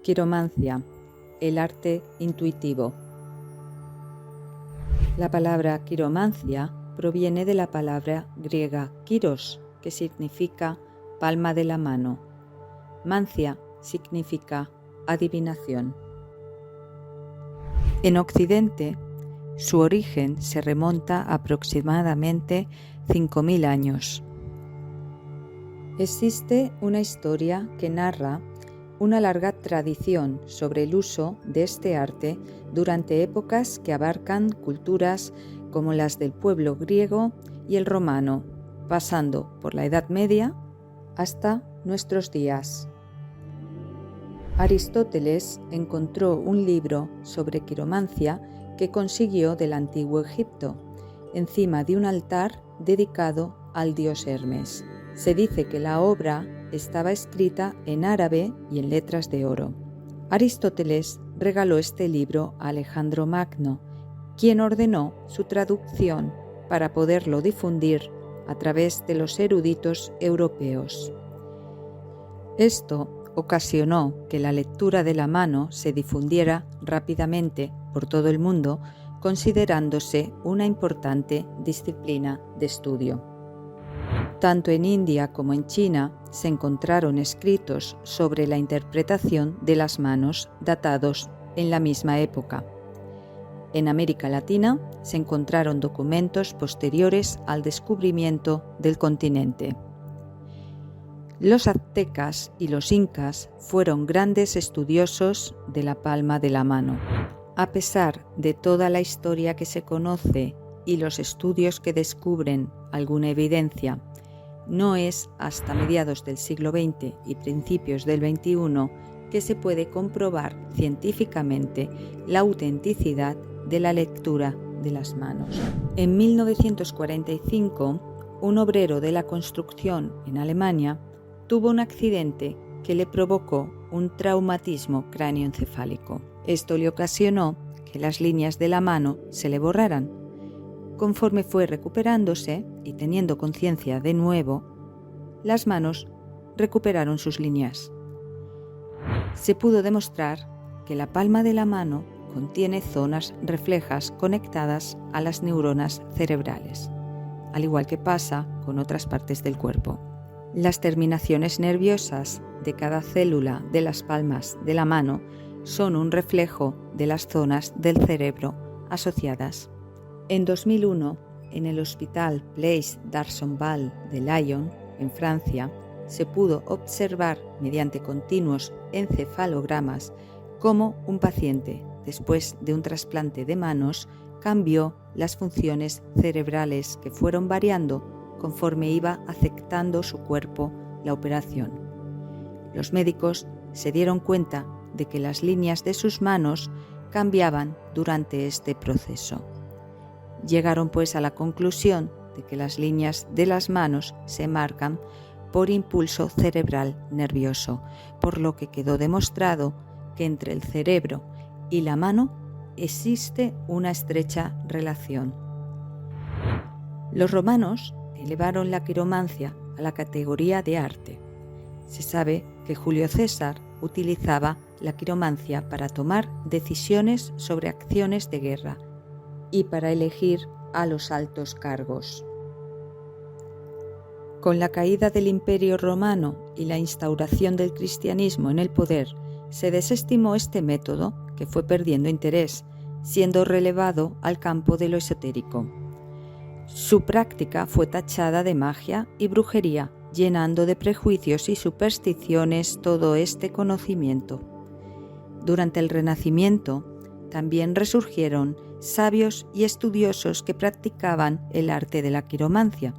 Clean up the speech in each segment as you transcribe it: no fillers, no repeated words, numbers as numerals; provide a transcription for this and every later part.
Quiromancia, el arte intuitivo. La palabra quiromancia proviene de la palabra griega kiros, que significa palma de la mano. Mancia significa adivinación. En Occidente, su origen se remonta a aproximadamente 5.000 años. Existe una historia que narra una larga tradición sobre el uso de este arte durante épocas que abarcan culturas como las del pueblo griego y el romano, pasando por la Edad Media hasta nuestros días. Aristóteles encontró un libro sobre quiromancia que consiguió del antiguo Egipto, encima de un altar dedicado al dios Hermes. Se dice que la obra estaba escrita en árabe y en letras de oro. Aristóteles regaló este libro a Alejandro Magno, quien ordenó su traducción para poderlo difundir a través de los eruditos europeos. Esto ocasionó que la lectura de la mano se difundiera rápidamente por todo el mundo, considerándose una importante disciplina de estudio. Tanto en India como en China se encontraron escritos sobre la interpretación de las manos datados en la misma época. En América Latina se encontraron documentos posteriores al descubrimiento del continente. Los aztecas y los incas fueron grandes estudiosos de la palma de la mano. A pesar de toda la historia que se conoce y los estudios que descubren alguna evidencia, no es hasta mediados del siglo XX y principios del XXI que se puede comprobar científicamente la autenticidad de la lectura de las manos. En 1945, un obrero de la construcción en Alemania tuvo un accidente que le provocó un traumatismo cráneoencefálico. Esto le ocasionó que las líneas de la mano se le borraran. Conforme fue recuperándose y teniendo conciencia de nuevo, las manos recuperaron sus líneas. Se pudo demostrar que la palma de la mano contiene zonas reflejas conectadas a las neuronas cerebrales, al igual que pasa con otras partes del cuerpo. Las terminaciones nerviosas de cada célula de las palmas de la mano son un reflejo de las zonas del cerebro asociadas. En 2001, en el Hospital Place d'Arsonval de Lyon, en Francia, se pudo observar mediante continuos encefalogramas cómo un paciente, después de un trasplante de manos, cambió las funciones cerebrales que fueron variando conforme iba aceptando su cuerpo la operación. Los médicos se dieron cuenta de que las líneas de sus manos cambiaban durante este proceso. Llegaron pues a la conclusión de que las líneas de las manos se marcan por impulso cerebral nervioso, por lo que quedó demostrado que entre el cerebro y la mano existe una estrecha relación. Los romanos elevaron la quiromancia a la categoría de arte. Se sabe que Julio César utilizaba la quiromancia para tomar decisiones sobre acciones de guerra y para elegir a los altos cargos. Con la caída del Imperio Romano y la instauración del cristianismo en el poder, se desestimó este método que fue perdiendo interés, siendo relevado al campo de lo esotérico. Su práctica fue tachada de magia y brujería, llenando de prejuicios y supersticiones todo este conocimiento. Durante el Renacimiento, también resurgieron sabios y estudiosos que practicaban el arte de la quiromancia.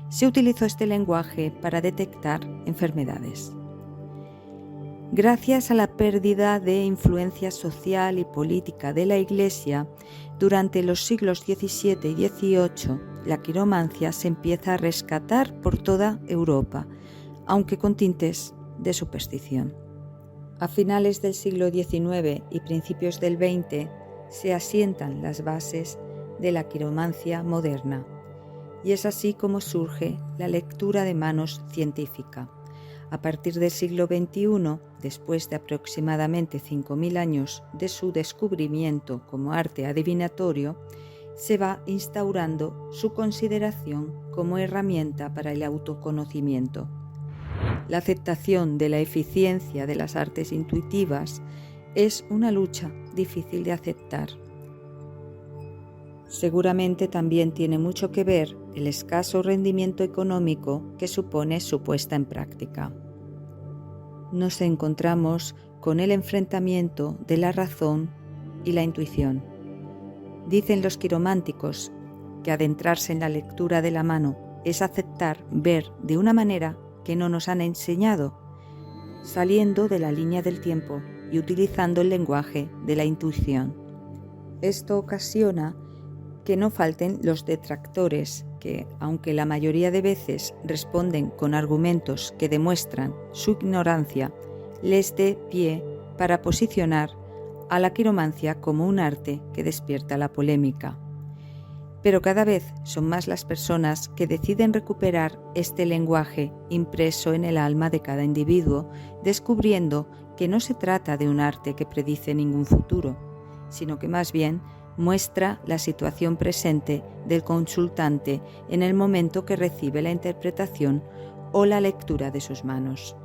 Se utilizó este lenguaje para detectar enfermedades. Gracias a la pérdida de influencia social y política de la Iglesia, durante los siglos XVII y XVIII, la quiromancia se empieza a rescatar por toda Europa, aunque con tintes de superstición. A finales del siglo XIX y principios del XX se asientan las bases de la quiromancia moderna, y es así como surge la lectura de manos científica, a partir del siglo XXI, después de aproximadamente 5.000 años de su descubrimiento como arte adivinatorio, se va instaurando su consideración como herramienta para el autoconocimiento. La aceptación de la eficiencia de las artes intuitivas es una lucha difícil de aceptar. Seguramente también tiene mucho que ver el escaso rendimiento económico que supone su puesta en práctica. Nos encontramos con el enfrentamiento de la razón y la intuición. Dicen los quirománticos que adentrarse en la lectura de la mano es aceptar ver de una manera que no nos han enseñado, saliendo de la línea del tiempo y utilizando el lenguaje de la intuición. Esto ocasiona que no falten los detractores que, aunque la mayoría de veces responden con argumentos que demuestran su ignorancia, les dé pie para posicionar a la quiromancia como un arte que despierta la polémica. Pero cada vez son más las personas que deciden recuperar este lenguaje impreso en el alma de cada individuo, descubriendo que no se trata de un arte que predice ningún futuro, sino que más bien muestra la situación presente del consultante en el momento que recibe la interpretación o la lectura de sus manos.